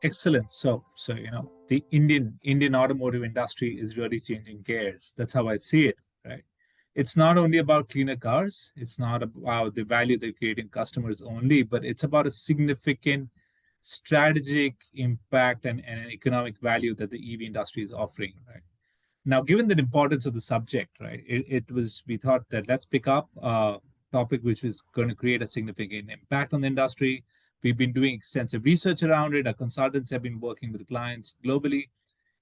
Excellent. So the Indian automotive industry is really changing gears. That's how I see it, right? It's not only about cleaner cars. It's not about the value they're creating customers only, but it's about a significant strategic impact and an economic value that the EV industry is offering, right? Now, given the importance of the subject, right, we thought that let's pick up a topic which was going to create a significant impact on the industry. We've been doing extensive research around it. Our consultants have been working with clients globally.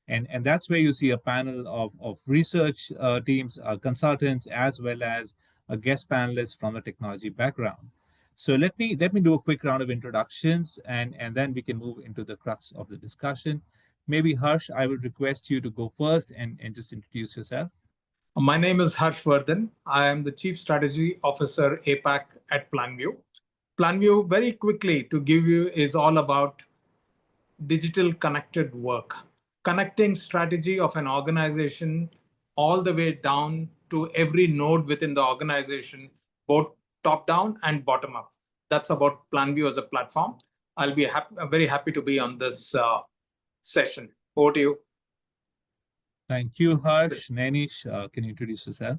And that's where you see a panel of research teams, consultants, as well as a guest panelist from a technology background. So let me do a quick round of introductions, and then we can move into the crux of the discussion. Maybe Harsh, I would request you to go first and just introduce yourself. My name is Harshvardhan. I am the Chief Strategy Officer APAC at PlanView. PlanView, very quickly to give you, is all about digital connected work, connecting strategy of an organization all the way down to every node within the organization, both top down and bottom up. That's about PlanView as a platform. I'm very happy to be on this session. Over to you. Thank you, Harsh. Nainish, can you introduce yourself?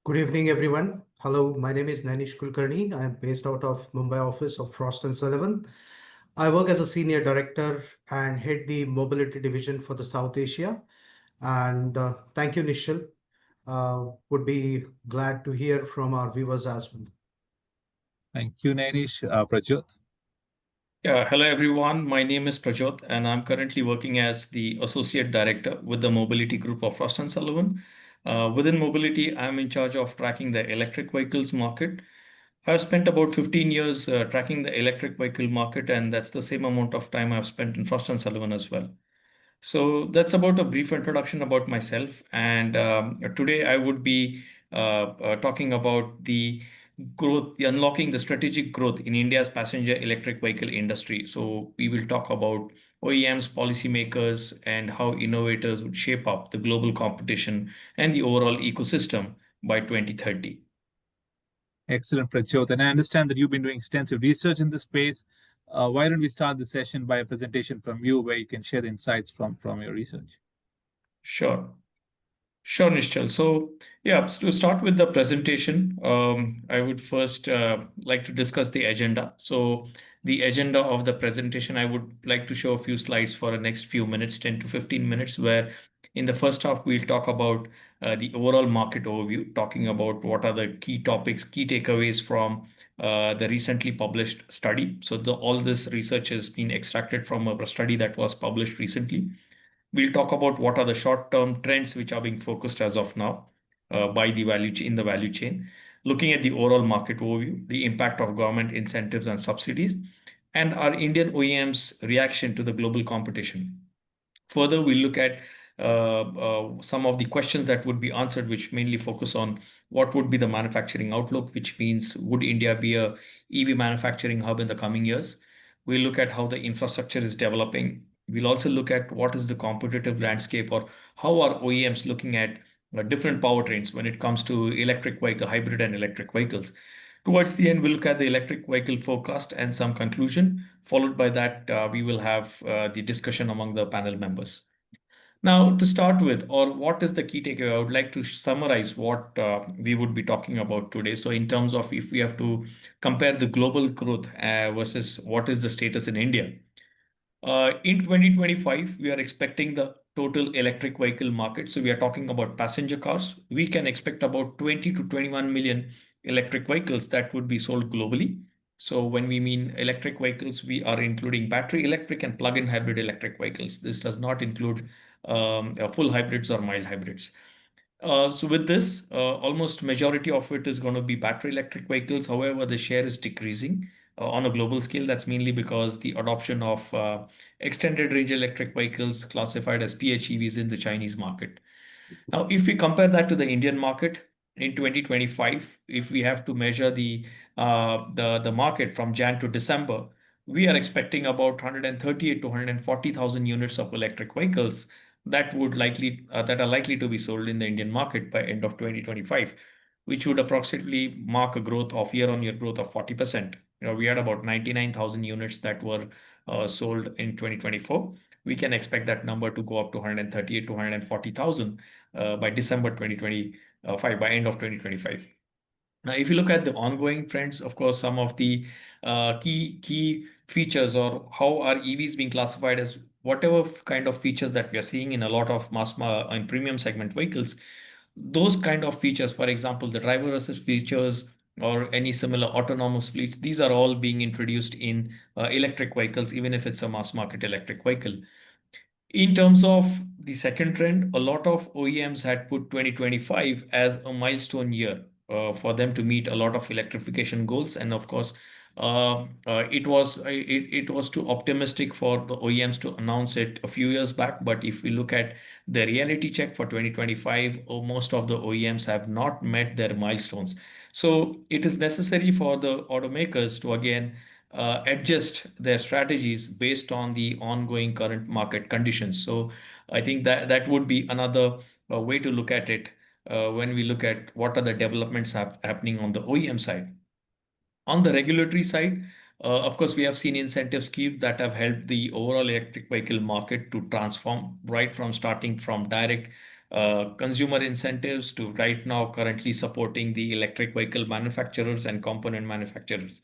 Good evening, everyone. Hello, my name is Nainish Kulkarni. I am based out of Mumbai office of Frost Sullivan. I work as a senior director and head the mobility division for the South Asia. And thank you, Nishal. Would be glad to hear from our viewers as well. Thank you, Nainish. Prajot. Yeah, hello everyone. My name is Prajot, and I'm currently working as the Associate Director with the Mobility Group of Frost & Sullivan. Within Mobility, I'm in charge of tracking the electric vehicles market. I've spent about 15 years tracking the electric vehicle market, and that's the same amount of time I've spent in Frost & Sullivan as well. So that's about a brief introduction about myself. And today I would be talking about the growth, unlocking the strategic growth in India's passenger electric vehicle industry. So we will talk about OEMs, policymakers, and how innovators would shape up the global competition and the overall ecosystem by 2030. Excellent, Prajot. And I understand that you've been doing extensive research in this space. Why don't we start the session by a presentation from you where you can share the insights from your research? Sure. Sure, Nishchal. So yeah, to start with the presentation, I would first like to discuss the agenda. So the agenda of the presentation, I would like to show a few slides for the next few minutes, 10 to 15 minutes, where in the first half, we'll talk about the overall market overview, talking about what are the key topics, key takeaways from the recently published study. So all this research has been extracted from a study that was published recently. We'll talk about what are the short-term trends which are being focused as of now by the in the value chain, looking at the overall market overview, the impact of government incentives and subsidies, and our Indian OEMs' reaction to the global competition. Further, we'll look at some of the questions that would be answered, which mainly focus on what would be the manufacturing outlook, which means would India be a EV manufacturing hub in the coming years? We'll look at how the infrastructure is developing. We'll also look at what is the competitive landscape or how are OEMs looking at different powertrains when it comes to electric vehicle, hybrid and electric vehicles. Towards the end, we'll look at the electric vehicle forecast and some conclusion. Followed by that, we will have the discussion among the panel members. Now, to start with, or what is the key takeaway, I would like to summarize what we would be talking about today. So in terms of if we have to compare the global growth versus what is the status in India. In 2025, we are expecting the total electric vehicle market. So we are talking about passenger cars. We can expect about 20 to 21 million electric vehicles that would be sold globally. So when we mean electric vehicles, we are including battery electric and plug-in hybrid electric vehicles. This does not include full hybrids or mild hybrids. So with this, almost majority of it is going to be battery electric vehicles. However, the share is decreasing on a global scale. That's mainly because the adoption of extended range electric vehicles classified as PHEVs in the Chinese market. Now, if we compare that to the Indian market in 2025, if we have to measure the market from Jan to December, we are expecting about 138 to 140,000 units of electric vehicles that are likely to be sold in the Indian market by end of 2025, which would approximately mark a growth of year-on-year growth of 40%. We had about 99,000 units that were sold in 2024. We can expect that number to go up to 138 to 140,000 by December 2025, by end of 2025. Now, if you look at the ongoing trends, of course, some of the key features, or how are EVs being classified as whatever kind of features that we are seeing in a lot of and premium segment vehicles, those kind of features, for example, the driver assist features or any similar autonomous fleets, these are all being introduced in electric vehicles, even if it's a mass market electric vehicle. In terms of the second trend, a lot of OEMs had put 2025 as a milestone year for them to meet a lot of electrification goals. And of course, it was too optimistic for the OEMs to announce it a few years back. But if we look at the reality check for 2025, most of the OEMs have not met their milestones. So it is necessary for the automakers to again adjust their strategies based on the ongoing current market conditions. So I think that would be another way to look at it when we look at what are the developments happening on the OEM side. On the regulatory side, of course, we have seen incentive schemes that have helped the overall electric vehicle market to transform, right from starting from direct consumer incentives to right now currently supporting the electric vehicle manufacturers and component manufacturers.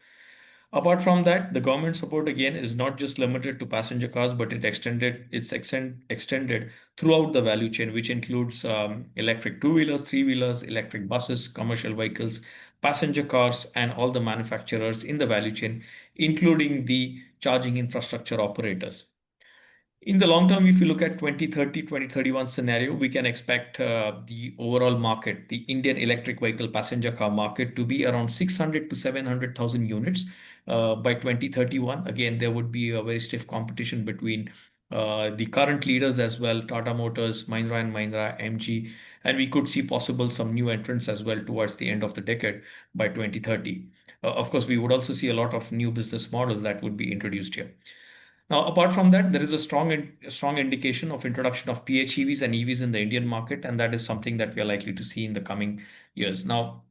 Apart from that, the government support again is not just limited to passenger cars, but extended throughout the value chain, which includes electric two-wheelers, three-wheelers, electric buses, commercial vehicles, passenger cars, and all the manufacturers in the value chain, including the charging infrastructure operators. In the long term, if you look at 2030, 2031 scenario, we can expect the overall market, the Indian electric vehicle passenger car market, to be around 600 to 700,000 units by 2031. Again, there would be a very stiff competition between the current leaders as well, Tata Motors, Mahindra and Mahindra, MG, and we could see possible some new entrants as well towards the end of the decade by 2030. Of course, we would also see a lot of new business models that would be introduced here. Now, apart from that, there is a strong indication of introduction of PHEVs and EVs in the Indian market, and that is something that we are likely to see in the coming years. Now,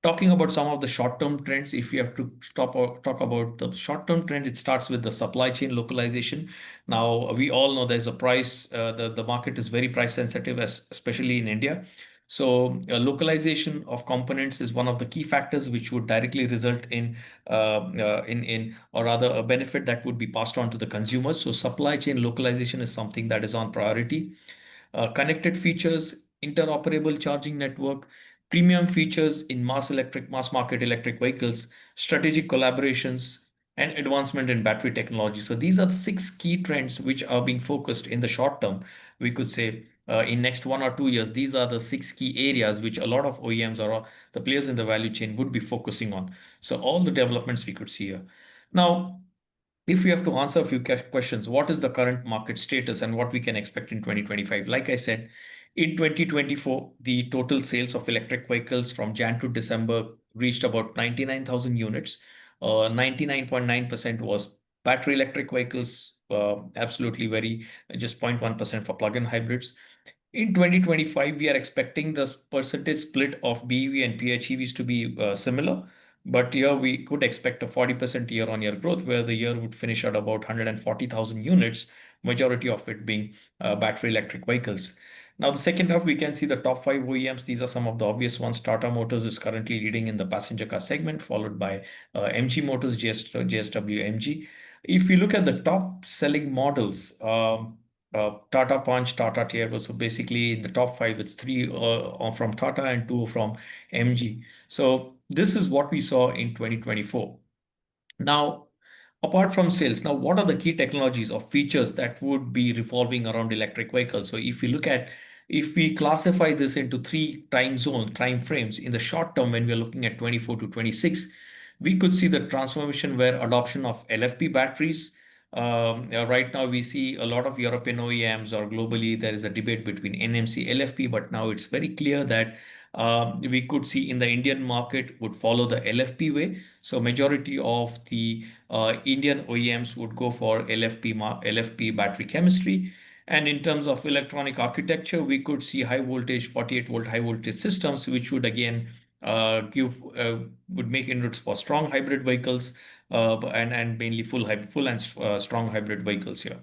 talking about some of the short-term trends, if you have to talk about the short-term trend, it starts with the supply chain localization. Now, we all know there's a price, the market is very price sensitive, especially in India. So localization of components is one of the key factors which would directly result in or rather a benefit that would be passed on to the consumers. So supply chain localization is something that is on priority. Connected features, interoperable charging network, premium features in mass market electric vehicles, strategic collaborations, and advancement in battery technology. So these are the 6 key trends which are being focused in the short term. We could say in next 1 or 2 years, these are the 6 key areas which a lot of OEMs or the players in the value chain would be focusing on. So all the developments we could see here. Now, if we have to answer a few questions, what is the current market status and what we can expect in 2025? Like I said, in 2024, the total sales of electric vehicles from Jan to December reached about 99,000 units. 99.9% was battery electric vehicles, absolutely very just 0.1% for plug-in hybrids. In 2025, we are expecting the percentage split of BEV and PHEVs to be similar. But here we could expect a 40% year-on-year growth, where the year would finish at about 140,000 units, majority of it being battery electric vehicles. Now, the second half, we can see the top 5 OEMs. These are some of the obvious ones. Tata Motors is currently leading in the passenger car segment, followed by MG Motors, JSW, MG. If you look at the top selling models, Tata Punch, Tata Tiago. So basically in the top 5, it's 3 from Tata and 2 from MG. So this is what we saw in 2024. Now, apart from sales, now what are the key technologies or features that would be revolving around electric vehicles? So if we classify this into 3 time frames, in the short term, when we are looking at 24 to 26, we could see the transformation where adoption of LFP batteries. Right now, we see a lot of European OEMs, or globally, there is a debate between NMC, LFP, but now it's very clear that we could see in the Indian market would follow the LFP way. So majority of the Indian OEMs would go for LFP battery chemistry. And in terms of electronic architecture, we could see high voltage, 48-volt high voltage systems, which would again would make inroads for strong hybrid vehicles and mainly full and strong hybrid vehicles here.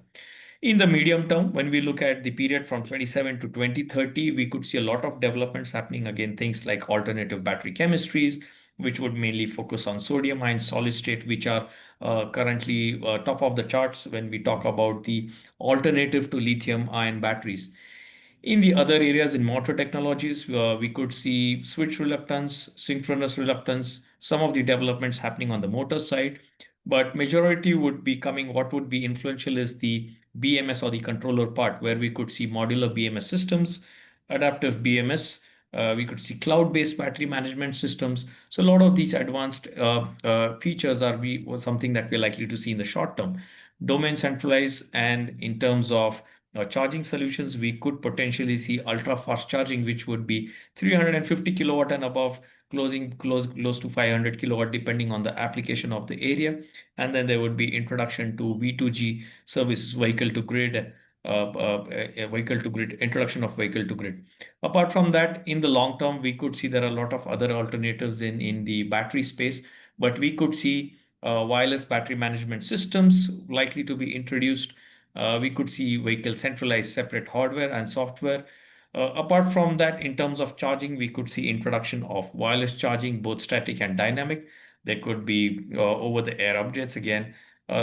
In the medium term, when we look at the period from 27 to 2030, we could see a lot of developments happening. Again, things like alternative battery chemistries, which would mainly focus on sodium ion solid state, which are currently top of the charts when we talk about the alternative to lithium ion batteries. In the other areas in motor technologies, we could see switch reluctance, synchronous reluctance, some of the developments happening on the motor side, but majority would be coming. What would be influential is the BMS or the controller part, where we could see modular BMS systems, adaptive BMS. We could see cloud-based battery management systems. So a lot of these advanced features was something that we're likely to see in the short term. Domain centralized, and in terms of charging solutions, we could potentially see ultra fast charging, which would be 350 kilowatt and above, close to 500 kilowatt, depending on the application of the area. And then there would be introduction to V2G services, vehicle to grid, introduction of vehicle to grid. Apart from that, in the long term, we could see there are a lot of other alternatives in the battery space, but we could see wireless battery management systems likely to be introduced. We could see vehicle centralized separate hardware and software. Apart from that, in terms of charging, we could see introduction of wireless charging, both static and dynamic. There could be over-the-air updates again.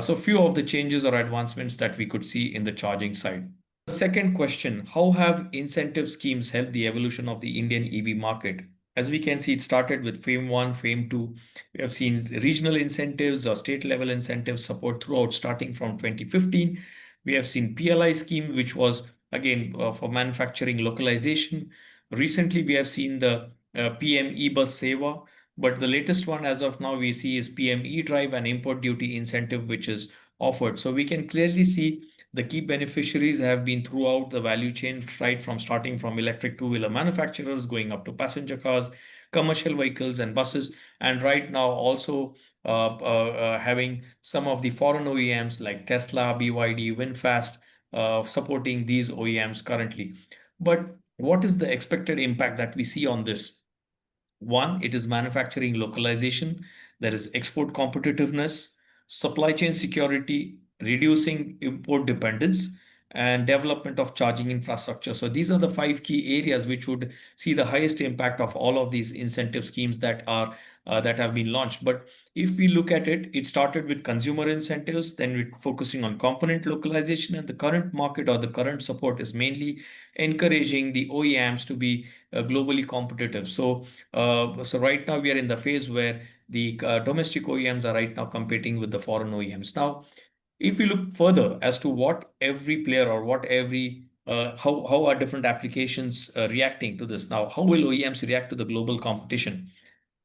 So few of the changes or advancements that we could see in the charging side. The second question, how have incentive schemes helped the evolution of the Indian EV market? As we can see, it started with FAME 1, FAME 2. We have seen regional incentives or state level incentives support throughout starting from 2015. We have seen PLI scheme, which was again for manufacturing localization. Recently, we have seen the PM e-bus Seva, but the latest one as of now we see is PM e-drive and import duty incentive, which is offered. So we can clearly see the key beneficiaries have been throughout the value chain, right from starting from electric two-wheeler manufacturers, going up to passenger cars, commercial vehicles and buses, and right now also having some of the foreign OEMs like Tesla, BYD, VinFast supporting these OEMs currently. But what is the expected impact that we see on this? One, it is manufacturing localization. There is export competitiveness, supply chain security, reducing import dependence, and development of charging infrastructure. So these are the 5 key areas which would see the highest impact of all of these incentive schemes that have been launched. But if we look at it, it started with consumer incentives, then we're focusing on component localization, and the current market or the current support is mainly encouraging the OEMs to be globally competitive. So right now we are in the phase where the domestic OEMs are right now competing with the foreign OEMs. Now, if we look further as to what every player or what every how are different applications reacting to this now, how will OEMs react to the global competition?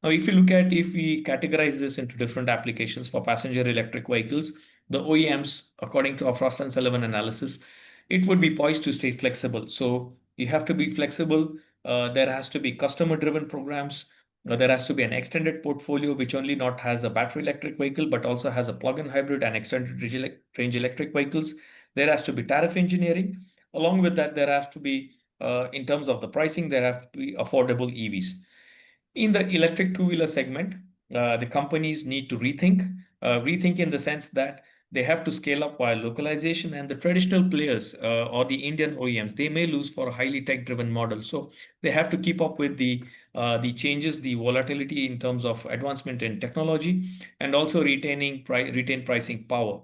Now, if we categorize this into different applications for passenger electric vehicles, the OEMs, according to our Frost & Sullivan analysis, it would be poised to stay flexible. So you have to be flexible. There has to be customer-driven programs. There has to be an extended portfolio, which only not has a battery electric vehicle, but also has a plug-in hybrid and extended range electric vehicles. There has to be tariff engineering. Along with that, there has to be, in terms of the pricing, there have to be affordable EVs. In the electric two-wheeler segment, the companies need to rethink in the sense that they have to scale up via localization, and the traditional players or the Indian OEMs, they may lose for a highly tech-driven model. So they have to keep up with the changes, the volatility in terms of advancement in technology, and also retain pricing power.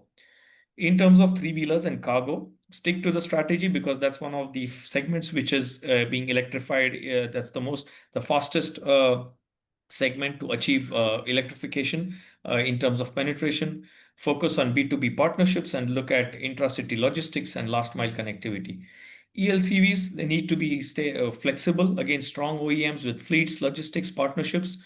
In terms of three-wheelers and cargo, stick to the strategy because that's one of the segments which is being electrified. That's the fastest segment to achieve electrification in terms of penetration. Focus on B2B partnerships and look at intra-city logistics and last mile connectivity. ELCVs, they need to stay flexible against strong OEMs with fleets, logistics, partnerships.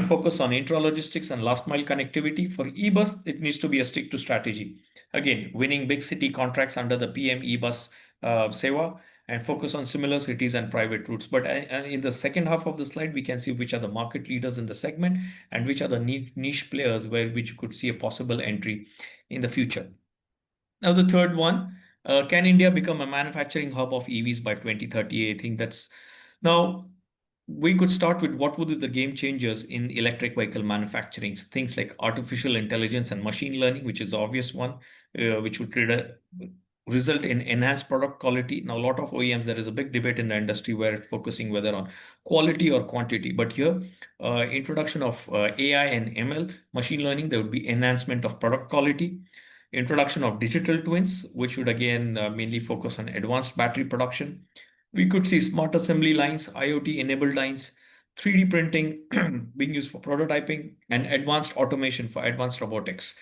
Focus on intra-logistics and last mile connectivity. For e-bus, it needs to be a stick to strategy. Again, winning big city contracts under the PM e-bus Seva, and focus on similar cities and private routes. But in the second half of the slide, we can see which are the market leaders in the segment and which are the niche players which could see a possible entry in the future. Now, the third one, Can India become a manufacturing hub of EVs by 2030? I think that's now we could start with what would be the game changers in electric vehicle manufacturing. So things like artificial intelligence and machine learning, which is the obvious one, which would result in enhanced product quality. Now, a lot of OEMs, there is a big debate in the industry where it's focusing whether on quality or quantity. But here, introduction of AI and ML, machine learning, there would be enhancement of product quality. Introduction of digital twins, which would again mainly focus on advanced battery production. We could see smart assembly lines, IoT-enabled lines, 3D printing being used for prototyping, and advanced automation for advanced robotics.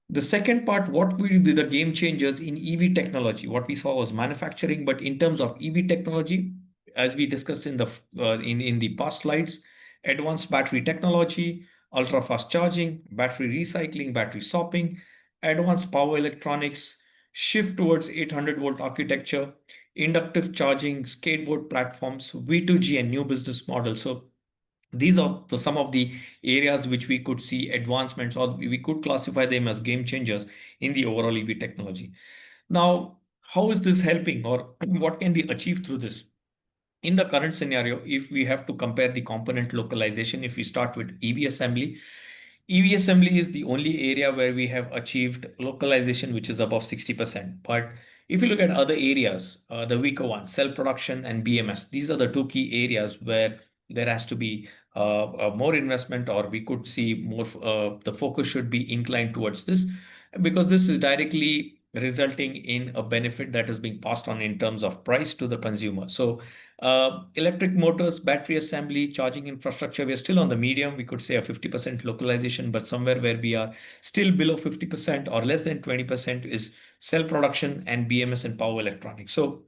The second part, what will be the game changers in EV technology? What we saw was manufacturing, but in terms of EV technology, as we discussed in the in the past slides, advanced battery technology, ultra-fast charging, battery recycling, battery swapping, advanced power electronics, shift towards 800-volt architecture, inductive charging, skateboard platforms, V2G, and new business models. So these are some of the areas which we could see advancements, or we could classify them as game changers in the overall EV technology. Now, how is this helping, or what can be achieved through this? In the current scenario, if we have to compare the component localization, if we start with EV assembly is the only area where we have achieved localization, which is above 60%. But if you look at other areas, the weaker ones, cell production and BMS, these are the two key areas where there has to be more investment, or we could see more, the focus should be inclined towards this, because this is directly resulting in a benefit that is being passed on in terms of price to the consumer. So electric motors, battery assembly, charging infrastructure, we're still on the medium. We could say a 50% localization, but somewhere where we are still below 50% or less than 20% is cell production and BMS and power electronics. So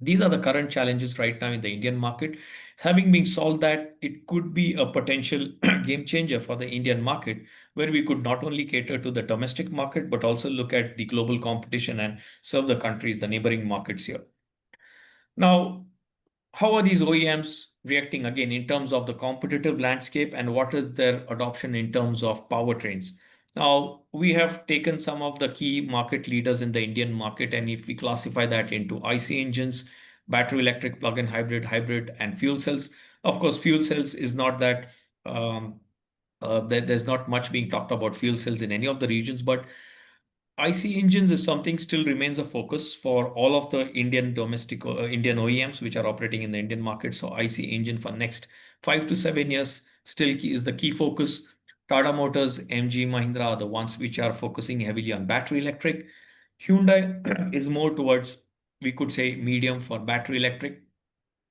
these are the current challenges right now in the Indian market. Having been solved that, it could be a potential game changer for the Indian market, where we could not only cater to the domestic market, but also look at the global competition and serve the countries, the neighboring markets here. Now, how are these OEMs reacting again in terms of the competitive landscape, and what is their adoption in terms of powertrains? Now, we have taken some of the key market leaders in the Indian market, and if we classify that into IC engines, battery electric, plug-in hybrid, and fuel cells. Of course, fuel cells is not that, there's not much being talked about fuel cells in any of the regions, but IC engines is something still remains a focus for all of the Indian domestic Indian OEMs which are operating in the Indian market. So IC engine for next 5 to 7 years still is the key focus. Tata Motors, MG, Mahindra are the ones which are focusing heavily on battery electric. Hyundai is more towards, we could say, medium for battery electric.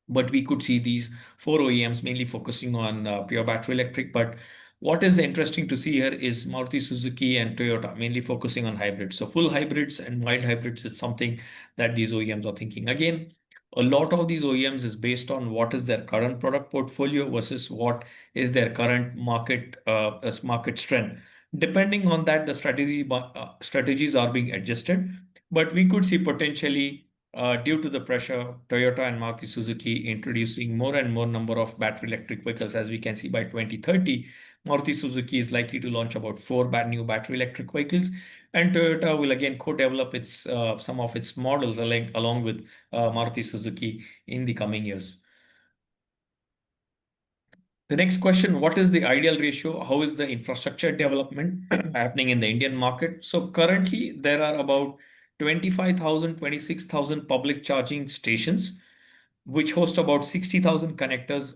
But we could see these 4 OEMs mainly focusing on pure battery electric. But what is interesting to see here is Maruti Suzuki and Toyota mainly focusing on hybrids. So full hybrids and mild hybrids is something that these OEMs are thinking. Again, a lot of these OEMs is based on what is their current product portfolio versus what is their current market strength. Depending on that, the strategies are being adjusted. But we could see potentially, due to the pressure, Toyota and Maruti Suzuki introducing more and more number of battery electric vehicles. As we can see, by 2030, Maruti Suzuki is likely to launch about 4 new battery electric vehicles, and Toyota will again co-develop its some of its models along with Maruti Suzuki in the coming years. The next question, what is the ideal ratio? How is the infrastructure development happening in the Indian market? So currently there are about 25,000, 26,000 public charging stations, which host about 60,000 connectors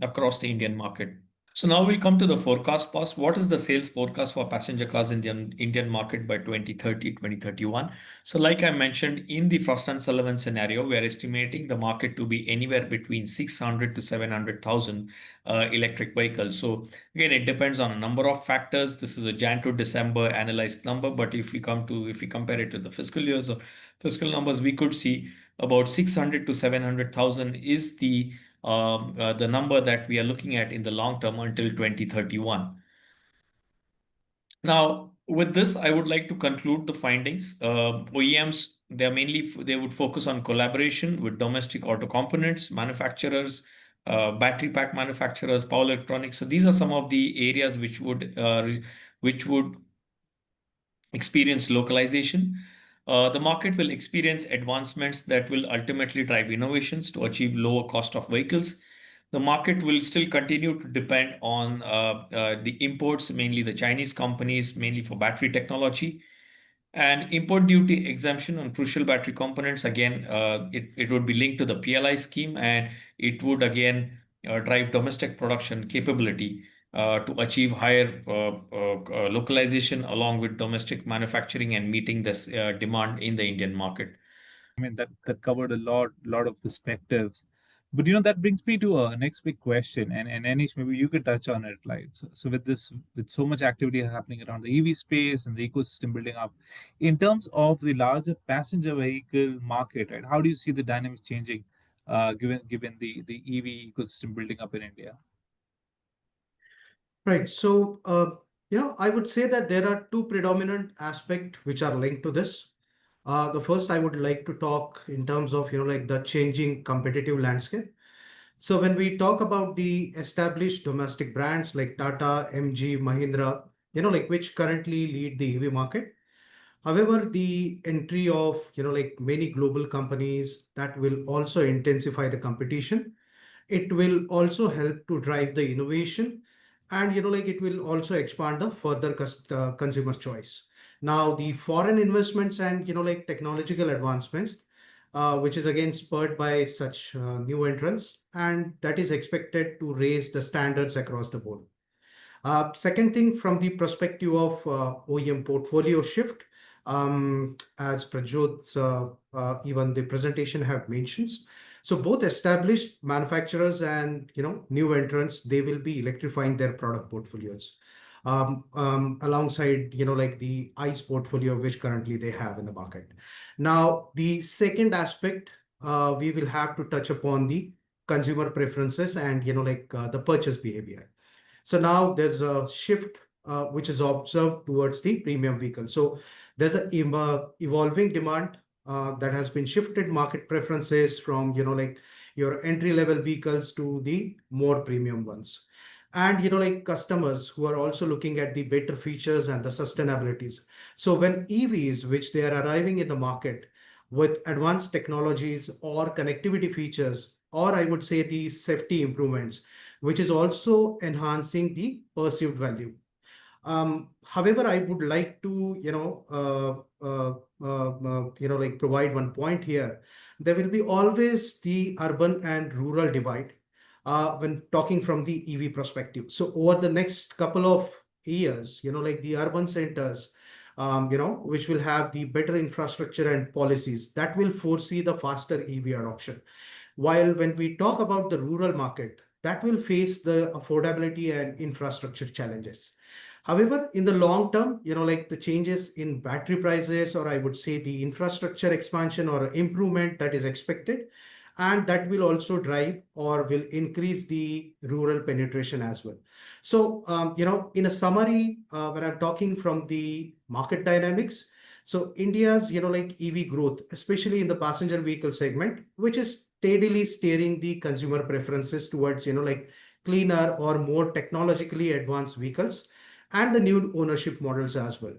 across the Indian market. So now we'll come to the forecast part. What is the sales forecast for passenger cars in the Indian market by 2030, 2031? So like I mentioned, in the Frost & Sullivan scenario, we are estimating the market to be anywhere between 600 to 700,000 electric vehicles. So again, it depends on a number of factors. This is a Jan to December analyzed number, but if we compare it to the fiscal years or fiscal numbers, we could see about 600 to 700,000 is the number that we are looking at in the long term until 2031. Now, with this, I would like to conclude the findings. OEMs, they would focus on collaboration with domestic auto components, manufacturers, battery pack manufacturers, power electronics. So these are some of the areas which would experience localization. The market will experience advancements that will ultimately drive innovations to achieve lower cost of vehicles. The market will still continue to depend on the imports, mainly the Chinese companies, mainly for battery technology. And import duty exemption on crucial battery components, again, it would be linked to the PLI scheme, and it would again drive domestic production capability to achieve higher localization along with domestic manufacturing and meeting this demand in the Indian market. I mean, that covered a lot of perspectives. But that brings me to a next big question, and Anish, maybe you could touch on it. Like, so with so much activity happening around the EV space and the ecosystem building up, in terms of the larger passenger vehicle market, right? How do you see the dynamics changing, given the EV ecosystem building up in India? Right. So, I would say that there are two predominant aspects which are linked to this. The first, I would like to talk in terms of, like the changing competitive landscape. So when we talk about the established domestic brands like Tata, MG, Mahindra, like which currently lead the EV market. However, the entry of, like many global companies that will also intensify the competition. It will also help to drive the innovation, and like it will also expand the further consumer choice. Now, the foreign investments and like technological advancements, which is again spurred by such new entrants, and that is expected to raise the standards across the board. Second thing, from the perspective of OEM portfolio shift, as Prajot's even the presentation have mentioned. So both established manufacturers and new entrants, they will be electrifying their product portfolios alongside like the ICE portfolio which currently they have in the market. Now, the second aspect, we will have to touch upon the consumer preferences and like the purchase behavior. So now there's a shift which is observed towards the premium vehicle. So there's a evolving demand that has been shifted market preferences from like your entry level vehicles to the more premium ones. And like customers who are also looking at the better features and the sustainabilities. So when EVs, which they are arriving in the market with advanced technologies or connectivity features, or I would say the safety improvements, which is also enhancing the perceived value. However, I would like to, like provide one point here. There will be always the urban and rural divide when talking from the EV perspective. So over the next couple of years, like the urban centers, which will have the better infrastructure and policies that will foresee the faster EV adoption. While when we talk about the rural market, that will face the affordability and infrastructure challenges. However, in the long term, like the changes in battery prices, or I would say the infrastructure expansion or improvement that is expected, and that will also drive or will increase the rural penetration as well. So, in a summary, when I'm talking from the market dynamics, so India's, like EV growth, especially in the passenger vehicle segment, which is steadily steering the consumer preferences towards, like cleaner or more technologically advanced vehicles and the new ownership models as well.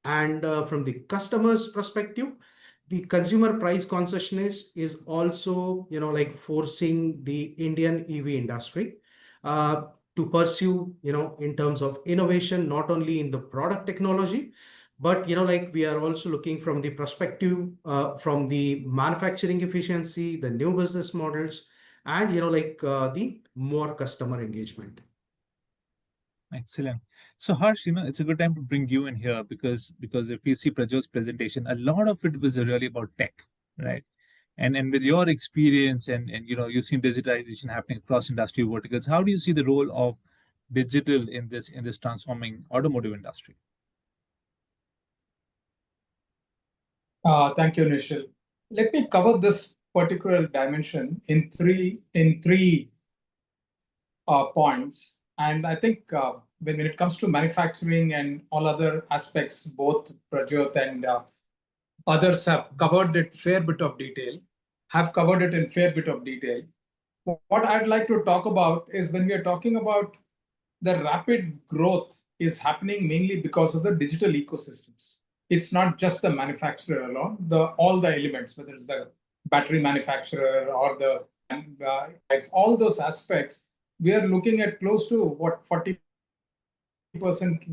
And from the customer's perspective, the consumer price consciousness is also, like forcing the Indian EV industry to pursue, in terms of innovation, not only in the product technology, but like we are also looking from the perspective from the manufacturing efficiency, the new business models, and like the more customer engagement. Excellent. So Harsh, it's a good time to bring you in here because if you see Prajot's presentation, a lot of it was really about tech, right? And with your experience and you've seen digitization happening across industry verticals, how do you see the role of digital in this transforming automotive industry? Thank you, Nishil. Let me cover this particular dimension in three points. And I think when it comes to manufacturing and all other aspects, both Prajot and others have covered it in fair bit of detail. What I'd like to talk about is when we are talking about the rapid growth is happening mainly because of the digital ecosystems. it's not just the manufacturer alone, all the elements, whether it's the battery manufacturer or the all those aspects, we are looking at close to what 40%,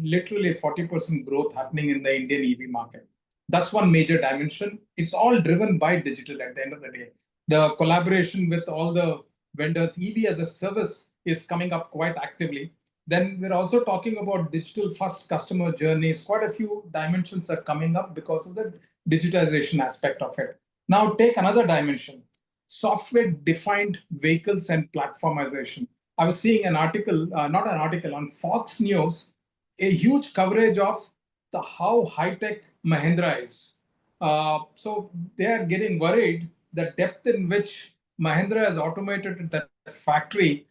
literally 40% growth happening in the Indian EV market. That's one major dimension. It's all driven by digital at the end of the day. The collaboration with all the vendors, EV as a service is coming up quite actively. Then we're also talking about digital first customer journeys. Quite a few dimensions are coming up because of the digitization aspect of it. Now take another dimension, software defined vehicles and platformization. I was seeing an article, not an article, on Fox News, a huge coverage of how high-tech Mahindra is. So they are getting worried the depth in which Mahindra has automated that factory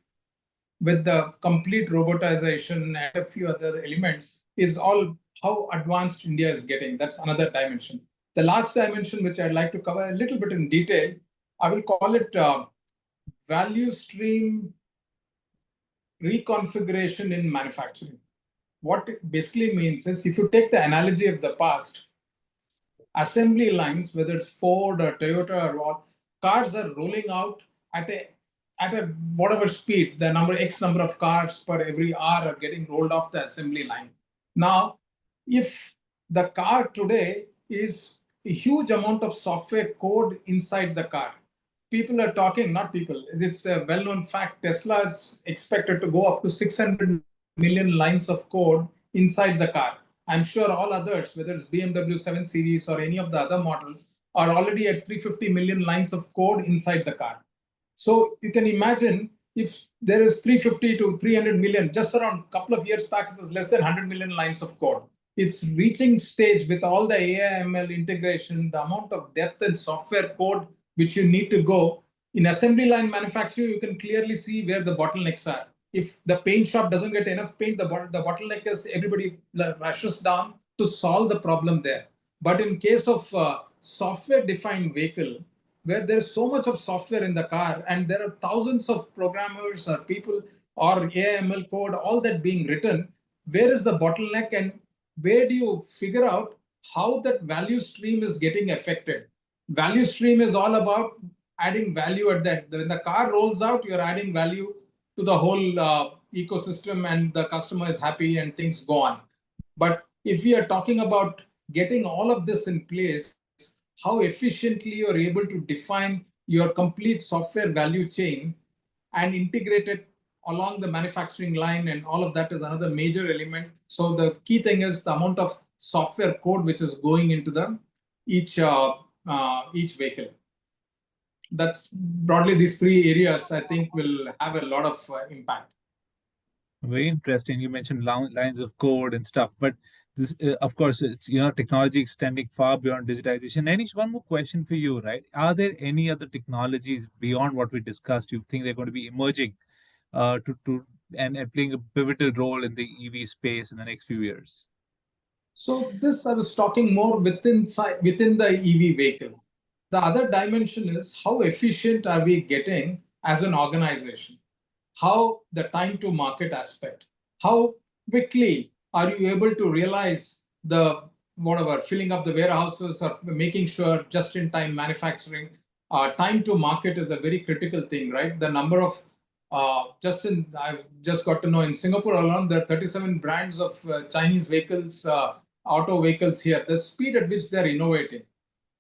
with the complete robotization and a few other elements is all how advanced India is getting. That's another dimension. The last dimension, which I'd like to cover a little bit in detail, I will call it value stream reconfiguration in manufacturing. What it basically means is, if you take the analogy of the past, assembly lines, whether it's Ford or Toyota or what, cars are rolling out at a whatever speed, the X number of cars per every hour are getting rolled off the assembly line. Now, if the car today is a huge amount of software code inside the car, people are talking, not people, it's a well-known fact, Tesla is expected to go up to 600 million lines of code inside the car. I'm sure all others, whether it's BMW 7 Series or any of the other models, are already at 350 million lines of code inside the car. So you can imagine if there is 350 to 300 million, just around a couple of years back, it was less than 100 million lines of code. It's reaching stage with all the AI ML integration, the amount of depth and software code which you need to go. In assembly line manufacturing, you can clearly see where the bottlenecks are. If the paint shop doesn't get enough paint, the bottleneck is everybody rushes down to solve the problem there. But in case of software-defined vehicle, where there's so much of software in the car and there are thousands of programmers or people or AML code, all that being written, where is the bottleneck and where do you figure out how that value stream is getting affected? Value stream is all about adding value at that. When the car rolls out, you're adding value to the whole ecosystem and the customer is happy and things go on. But if we are talking about getting all of this in place, how efficiently you're able to define your complete software value chain and integrate it along the manufacturing line, and all of that is another major element. So the key thing is the amount of software code which is going into each vehicle. That's broadly these three areas I think will have a lot of impact. Very interesting. You mentioned lines of code and stuff, but this, of course, it's technology extending far beyond digitization. Anish, one more question for you, right? Are there any other technologies beyond what we discussed you think they're going to be emerging and playing a pivotal role in the EV space in the next few years? So this I was talking more within the EV vehicle. The other dimension is how efficient are we getting as an organization? How the time to market aspect, how quickly are you able to realize the whatever, filling up the warehouses or making sure just in time manufacturing. Time to market is a very critical thing, right? The number of I've just got to know in Singapore alone, there are 37 brands of Chinese vehicles, auto vehicles here. The speed at which they're innovating,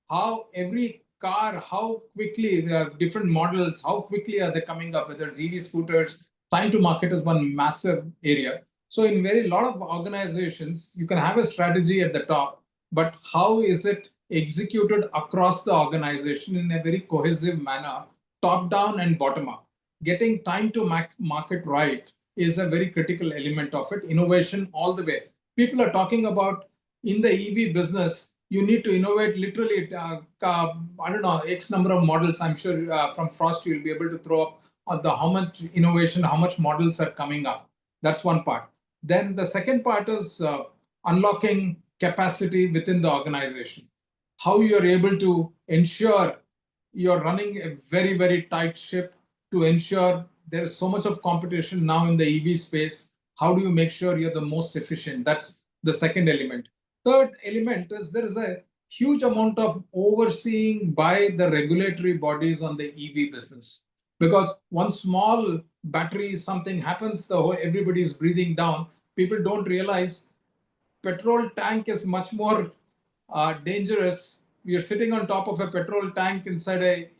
how every car, how quickly there are different models, how quickly are they coming up, whether it's EV scooters, time to market is one massive area. So in very lot of organizations, you can have a strategy at the top, but how is it executed across the organization in a very cohesive manner, top down and bottom up? Getting time to market right is a very critical element of it. Innovation all the way. People are talking about in the EV business, you need to innovate literally, I don't know, X number of models. I'm sure from Frost, you'll be able to throw up how much innovation, how much models are coming up. That's one part. Then the second part is unlocking capacity within the organization. How you're able to ensure you're running a very, very tight ship to ensure there is so much of competition now in the EV space. How do you make sure you're the most efficient? That's the second element. third element is there is a huge amount of overseeing by the regulatory bodies on the EV business. Because one small battery, something happens, everybody's breathing down. People don't realize petrol tank is much more dangerous. We are sitting on top of a petrol tank inside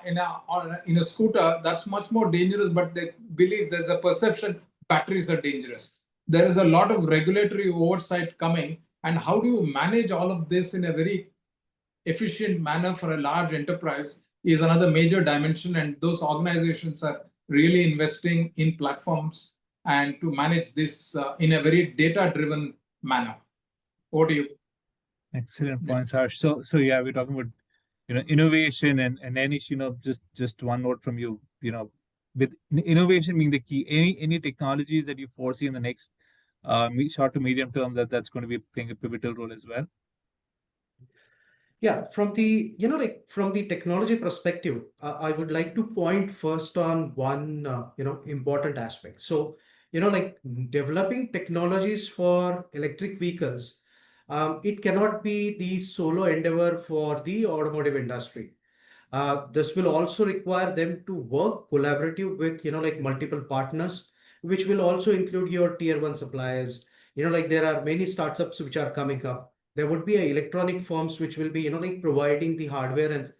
in a scooter. That's much more dangerous, but they believe there's a perception batteries are dangerous. There is a lot of regulatory oversight coming. And how do you manage all of this in a very efficient manner for a large enterprise is another major dimension. And those organizations are really investing in platforms and to manage this in a very data-driven manner. Over to you. Excellent points, Harsh. So yeah, we're talking about innovation and Anish, just one note from you, with innovation being the key. Any technologies that you foresee in the next short to medium term that's going to be playing a pivotal role as well? Yeah, from the from the technology perspective, I would like to point first on one important aspect. So like developing technologies for electric vehicles, it cannot be the solo endeavor for the automotive industry. This will also require them to work collaborative with like multiple partners, which will also include your tier one suppliers. Like there are many startups which are coming up. There would be electronic firms which will be like providing the hardware and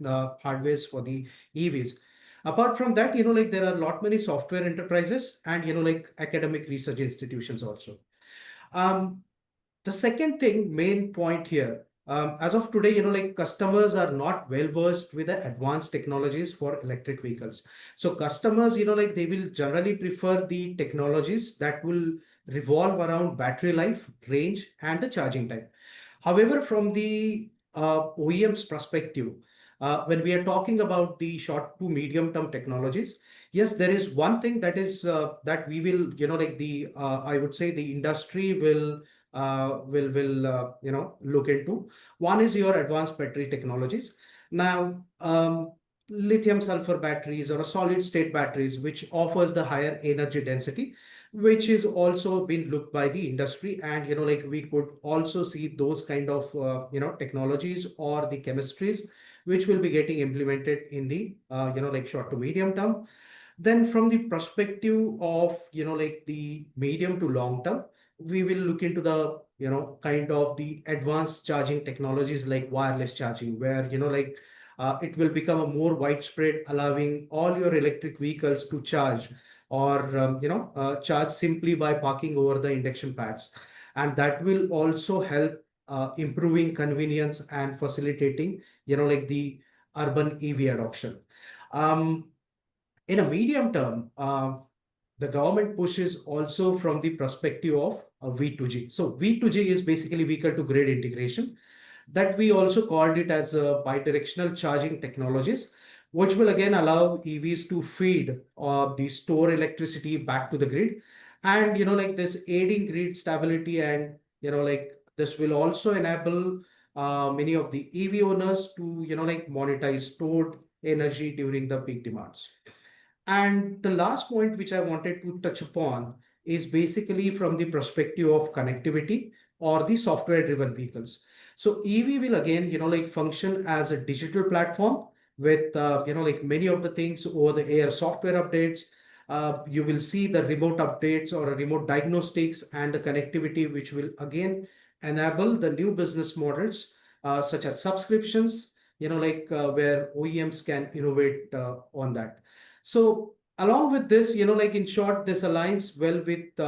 hardwares for the EVs. Apart from that, like there are a lot many software enterprises and like academic research institutions also. Um, the second thing, main point here, as of today, like customers are not well versed with the advanced technologies for electric vehicles. So customers, like they will generally prefer the technologies that will revolve around battery life, range, and the charging time. However, from the OEM's perspective, when we are talking about the short to medium term technologies, yes, there is one thing that is that we will, like the I would say the industry will look into. One is your advanced battery technologies. Now, lithium sulfur batteries or a solid state batteries, which offers the higher energy density, which is also been looked by the industry. And like we could also see those kind of technologies or the chemistries which will be getting implemented in the like short to medium term. Then from the perspective of like the medium to long term, we will look into the kind of the advanced charging technologies like wireless charging, where like it will become a more widespread, allowing all your electric vehicles to charge or charge simply by parking over the induction pads. And that will also help improving convenience and facilitating like the urban EV adoption. In a medium term, the government pushes also from the perspective of V2G. So V2G is basically vehicle to grid integration, that we also called it as bidirectional charging technologies, which will again allow EVs to feed the store electricity back to the grid. And like this aiding grid stability, and like this will also enable many of the EV owners to like monetize stored energy during the peak demands. And the last point which I wanted to touch upon is basically from the perspective of connectivity or the software driven vehicles. So EV will again, like function as a digital platform with, like many of the things over the air software updates. You will see the remote updates or remote diagnostics and the connectivity, which will again enable the new business models, such as subscriptions, like where OEMs can innovate on that. So along with this, like in short, this aligns well with,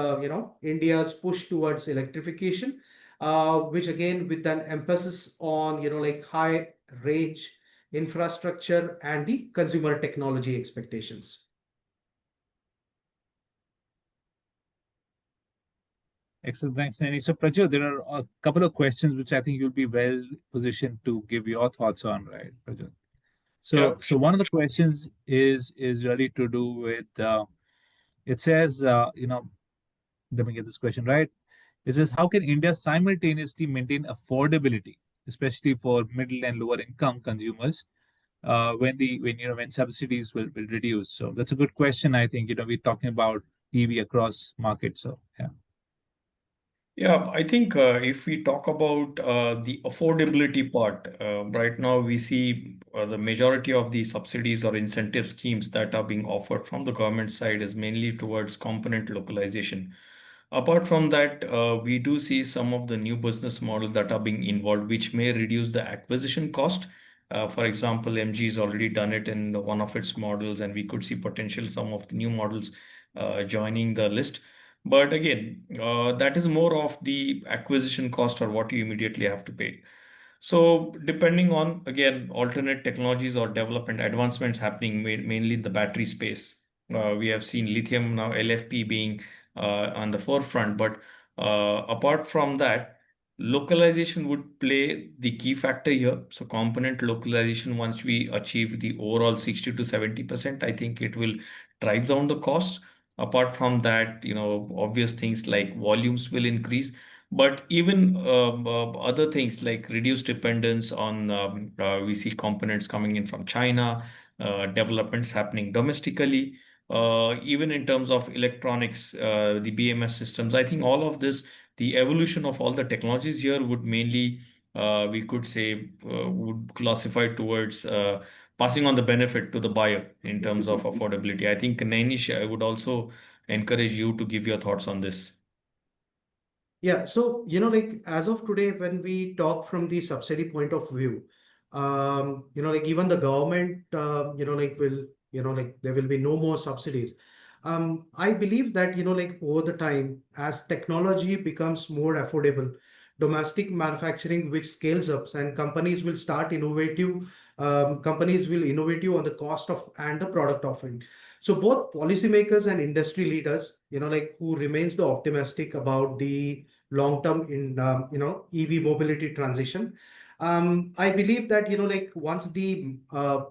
India's push towards electrification, which again, with an emphasis on, like high range infrastructure and the consumer technology expectations. Excellent. Thanks, Nani. So, Prajot, there are a couple of questions which I think you'll be well positioned to give your thoughts on, right, Prajot? So one of the questions is really to do with it says let me get this question right. It says, how can India simultaneously maintain affordability, especially for middle and lower income consumers, when subsidies will reduce? So that's a good question. I think we're talking about EV across markets. So yeah. Yeah, I think if we talk about the affordability part, right now we see the majority of the subsidies or incentive schemes that are being offered from the government side is mainly towards component localization. Apart from that, we do see some of the new business models that are being involved, which may reduce the acquisition cost. For example, MG has already done it in one of its models, and we could see potential some of the new models joining the list. But again, that is more of the acquisition cost or what you immediately have to pay. So depending on, again, alternate technologies or development advancements happening mainly in the battery space. We have seen lithium now, LFP being on the forefront. But apart from that, localization would play the key factor here. So component localization, once we achieve the overall 60 to 70%, I think it will drive down the cost. Apart from that, obvious things like volumes will increase. But even other things like reduced dependence on, we see components coming in from China, developments happening domestically, even in terms of electronics, the BMS systems. I think all of this, the evolution of all the technologies here would mainly, we could say, would classify towards passing on the benefit to the buyer in terms of affordability. I think, Nainish, I would also encourage you to give your thoughts on this. Yeah, so like as of today, when we talk from the subsidy point of view, like even the government, like will, like there will be no more subsidies. I believe that like over the time, as technology becomes more affordable, domestic manufacturing which scales up, and companies will innovative on the cost of and the product offering. So both policymakers and industry leaders, like who remains the optimistic about the long term in EV mobility transition. I believe that like once the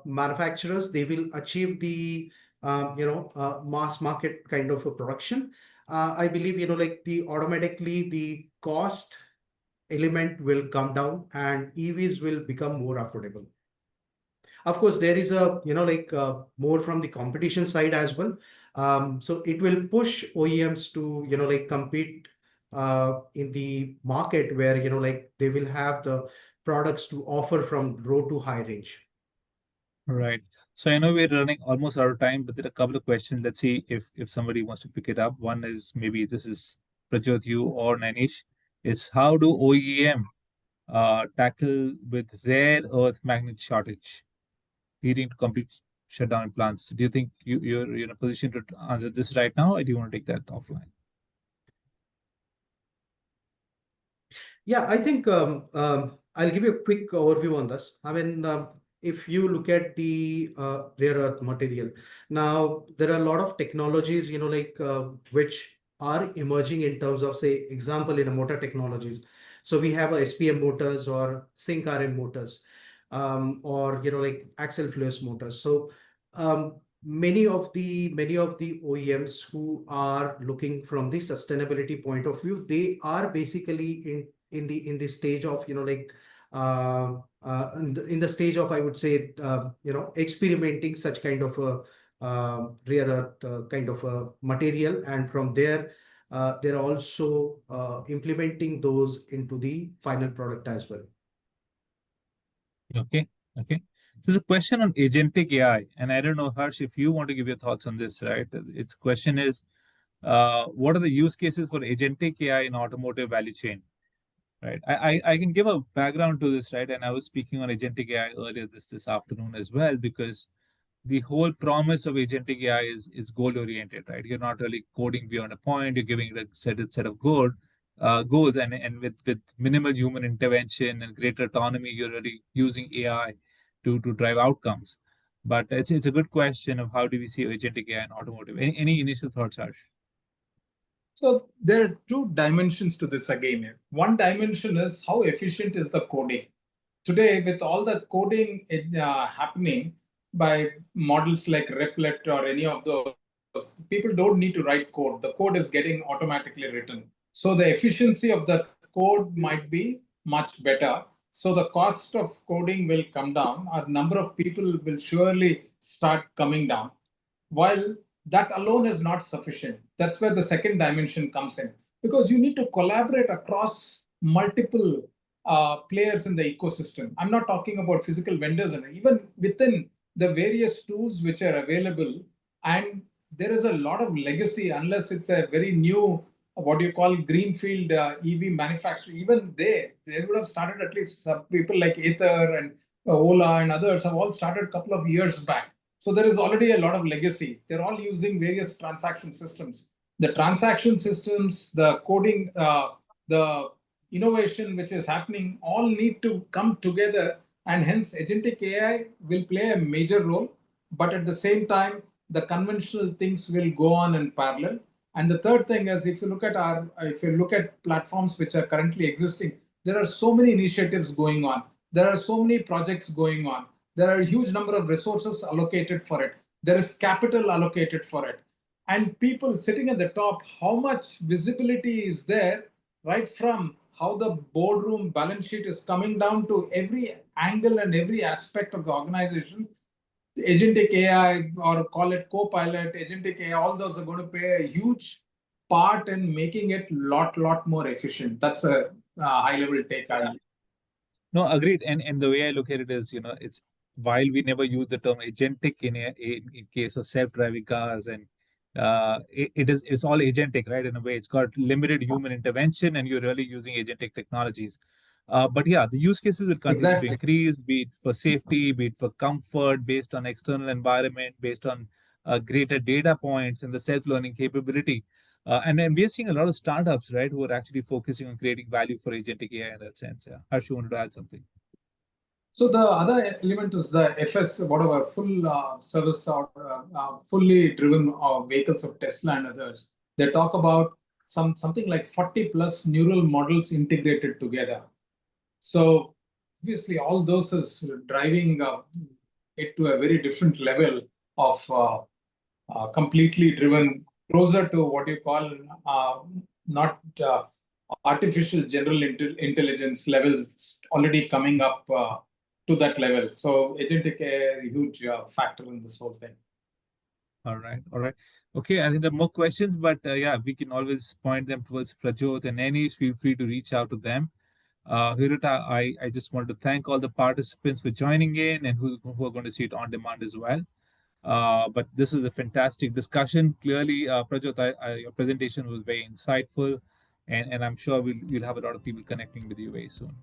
manufacturers, they will achieve the mass market kind of a production. I believe like the automatically the cost element will come down and EVs will become more affordable. Of course, there is a like more from the competition side as well. So it will push OEMs to like compete in the market where like they will have the products to offer from low to high range. Right. So I know we're running almost out of time, but there are a couple of questions. Let's see if somebody wants to pick it up. One is, maybe this is Prajot, you or Nanish. It's how do OEM tackle with rare earth magnet shortage, leading to complete shutdown in plants? Do you think you're in a position to answer this right now, or do you want to take that offline? Yeah, I think I'll give you a quick overview on this. I mean, if you look at the rare earth material, now there are a lot of technologies, like which are emerging in terms of, say, example in a motor technologies. So we have a SPM motors or sync RM motors, or like axle fluence motors. So many of the OEMs who are looking from the sustainability point of view, they are basically in the stage of like in the stage of, I would say, experimenting such kind of a rare earth kind of a material, and from there they're also implementing those into the final product as well. Okay. Okay. There's a question on agentic AI, and I don't know, Harsh, if you want to give your thoughts on this, right? Its question is, what are the use cases for agentic AI in automotive value chain? Right. I can give a background to this, right? And I was speaking on agentic AI earlier this afternoon as well, because the whole promise of agentic AI is goal oriented, right? You're not really coding beyond a point. You're giving it a set of goals, and with minimal human intervention and greater autonomy, you're really using AI to drive outcomes. But it's a good question of how do we see agentic AI in automotive? Any initial thoughts, Harsh? So there are two dimensions to this again. One dimension is how efficient is the coding. Today, with all the coding happening by models like Replit or any of those, people don't need to write code. The code is getting automatically written. So the efficiency of the code might be much better. So the cost of coding will come down. A number of people will surely start coming down. While that alone is not sufficient. That's where the second dimension comes in. because you need to collaborate across multiple players in the ecosystem. I'm not talking about physical vendors, and even within the various tools which are available. And there is a lot of legacy, unless it's a very new, what you call greenfield EV manufacturer. Even they would have started, at least some people like Ather and Ola and others have all started a couple of years back. So there is already a lot of legacy. They're all using various transaction systems. The transaction systems, the coding, the innovation which is happening, all need to come together, and hence agentic AI will play a major role. But at the same time, the conventional things will go on in parallel. And the third thing is, if you look at platforms which are currently existing, there are so many initiatives going on. There are so many projects going on. There are a huge number of resources allocated for it. There is capital allocated for it. And people sitting at the top, how much visibility is there, right from how the boardroom balance sheet is coming down to every angle and every aspect of the organization. Agentic AI, or call it co-pilot, agentic AI, all those are going to play a huge part in making it lot more efficient. That's a high-level take. No, agreed. And the way I look at it is, it's while we never use the term agentic in case of self-driving cars, and it's all agentic, right? In a way, it's got limited human intervention, and you're really using agentic technologies. But yeah, the use cases will continue to increase, be it for safety, be it for comfort, based on external environment, based on greater data points and the self-learning capability. And then we're seeing a lot of startups, right, who are actually focusing on creating value for agentic AI in that sense. Yeah. Harsh, you wanted to add something? So the other element is the FS, whatever, full service or fully driven vehicles of Tesla and others. They talk about something like 40 plus neural models integrated together. So obviously all those is driving it to a very different level of completely driven, closer to what you call not artificial general intelligence levels, already coming up to that level. So agentic AI is a huge factor in this whole thing. All right. Okay, I think there are more questions, but yeah, we can always point them towards Prajot and Anish. Feel free to reach out to them. Hirota, I just wanted to thank all the participants for joining in and who are going to see it on demand as well. But this was a fantastic discussion. Clearly, Prajot, your presentation was very insightful, and I'm sure we'll have a lot of people connecting with you very soon.